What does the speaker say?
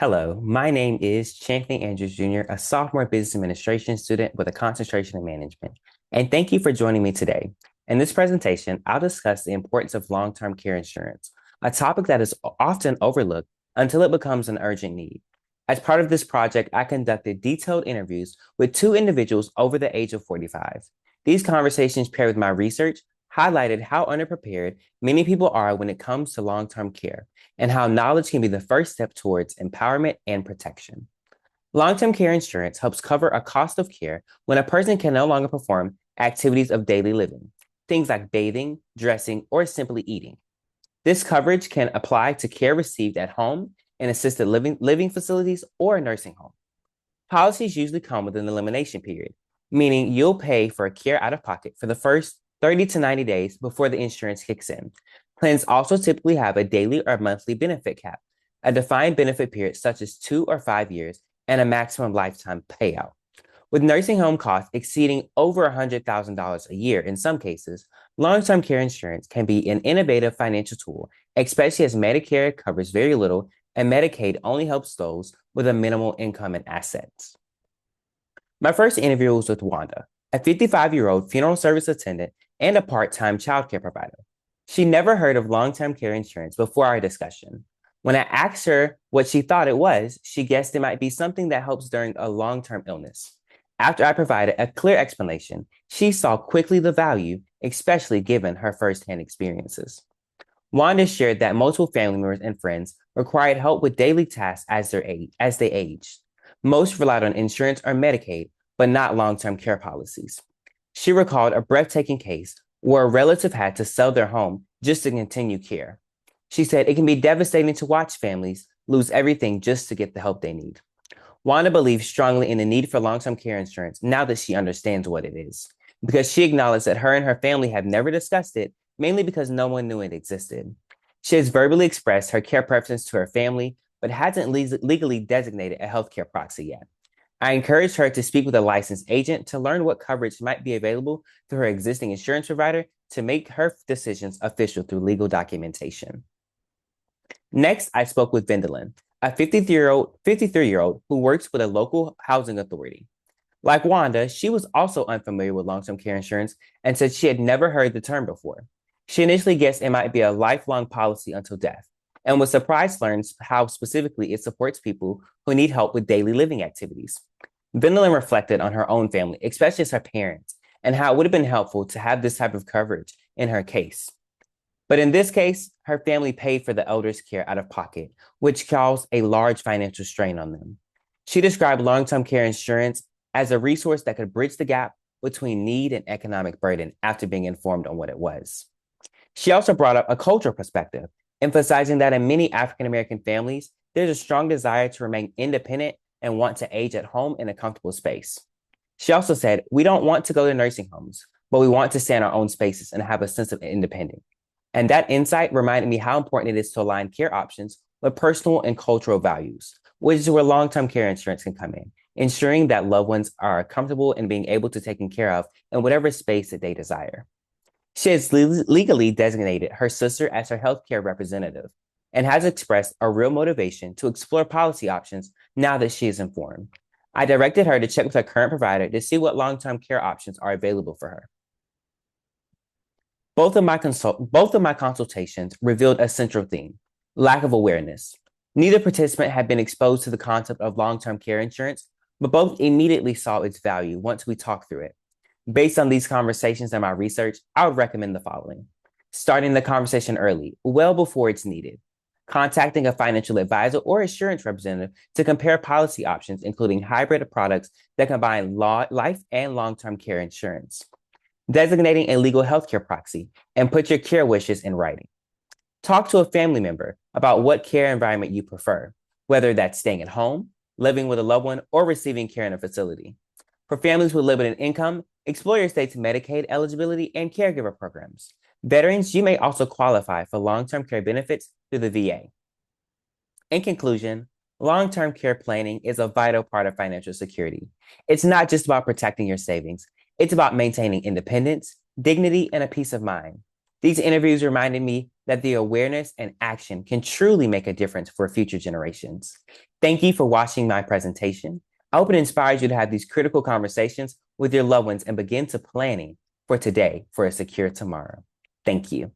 Hello, my name is Chanthony Andrews Jr., a sophomore business administration student with a concentration in management. And thank you for joining me today. In this presentation, I'll discuss the importance of long-term care insurance, a topic that is often overlooked until it becomes an urgent need. As part of this project, I conducted detailed interviews with two individuals over the age of 45. These conversations, paired with my research, highlighted how underprepared many people are when it comes to long-term care and how knowledge can be the first step towards empowerment and protection. Long-term care insurance helps cover a cost of care when a person can no longer perform activities of daily living, things like bathing, dressing, or simply eating. This coverage can apply to care received at home, in assisted living facilities, or nursing home. Policies usually come with an elimination period, meaning you'll pay for care out of pocket for the first 30 to 90 days before the insurance kicks in. Plans also typically have a daily or monthly benefit cap, a defined benefit period such as 2 or 5 years, and a maximum lifetime payout. With nursing home costs exceeding over $100,000 a year in some cases, long-term care insurance can be an innovative financial tool, especially as Medicare covers very little and Medicaid only helps those with a minimal income and assets. My first interview was with Wanda, a 55-year-old funeral service attendant and a part-time childcare provider. She never heard of long-term care insurance before our discussion. When I asked her what she thought it was, she guessed it might be something that helps during a long-term illness. After I provided a clear explanation, she saw quickly the value, especially given her firsthand experiences. Wanda shared that multiple family members and friends required help with daily tasks as they aged. Most relied on insurance or Medicaid, but not long-term care policies. She recalled a breathtaking case where a relative had to sell their home just to continue care. She said it can be devastating to watch families lose everything just to get the help they need. Wanda believes strongly in the need for long-term care insurance now that she understands what it is, because she acknowledged that her and her family have never discussed it, mainly because no one knew it existed. She has verbally expressed her care preference to her family, but hasn't legally designated a healthcare proxy yet. I encouraged her to speak with a licensed agent to learn what coverage might be available through her existing insurance provider to make her decisions official through legal documentation. Next, I spoke with Vendolin, a 53-year-old who works with a local housing authority. Like Wanda, she was also unfamiliar with long-term care insurance and said she had never heard the term before. She initially guessed it might be a lifelong policy until death, and was surprised to learn how specifically it supports people who need help with daily living activities. Vendolin reflected on her own family, especially as her parents, and how it would have been helpful to have this type of coverage in her case. But in this case, her family paid for the elder's care out of pocket, which caused a large financial strain on them. She described long-term care insurance as a resource that could bridge the gap between need and economic burden after being informed on what it was. She also brought up a cultural perspective, emphasizing that in many African American families, there's a strong desire to remain independent and want to age at home in a comfortable space. She also said, "We don't want to go to nursing homes, but we want to stay in our own spaces and have a sense of independence." And that insight reminded me how important it is to align care options with personal and cultural values, which is where long-term care insurance can come in, ensuring that loved ones are comfortable and being able to taken care of in whatever space that they desire. She has legally designated her sister as her healthcare representative and has expressed a real motivation to explore policy options now that she is informed. I directed her to check with her current provider to see what long-term care options are available for her. Both of my consultations revealed a central theme: lack of awareness. Neither participant had been exposed to the concept of long-term care insurance, but both immediately saw its value once we talked through it. Based on these conversations and my research, I would recommend the following: starting the conversation early, well before it's needed; contacting a financial advisor or insurance representative to compare policy options, including hybrid products that combine life and long-term care insurance; designating a legal healthcare proxy, and put your care wishes in writing. Talk to a family member about what care environment you prefer, whether that's staying at home, living with a loved one, or receiving care in a facility. For families with limited income, explore your state's Medicaid eligibility and caregiver programs. Veterans, you may also qualify for long-term care benefits through the VA. In conclusion, long-term care planning is a vital part of financial security. It's not just about protecting your savings. It's about maintaining independence, dignity, and a peace of mind. These interviews reminded me that the awareness and action can truly make a difference for future generations. Thank you for watching my presentation. I hope it inspires you to have these critical conversations with your loved ones and begin to planning for today for a secure tomorrow. Thank you.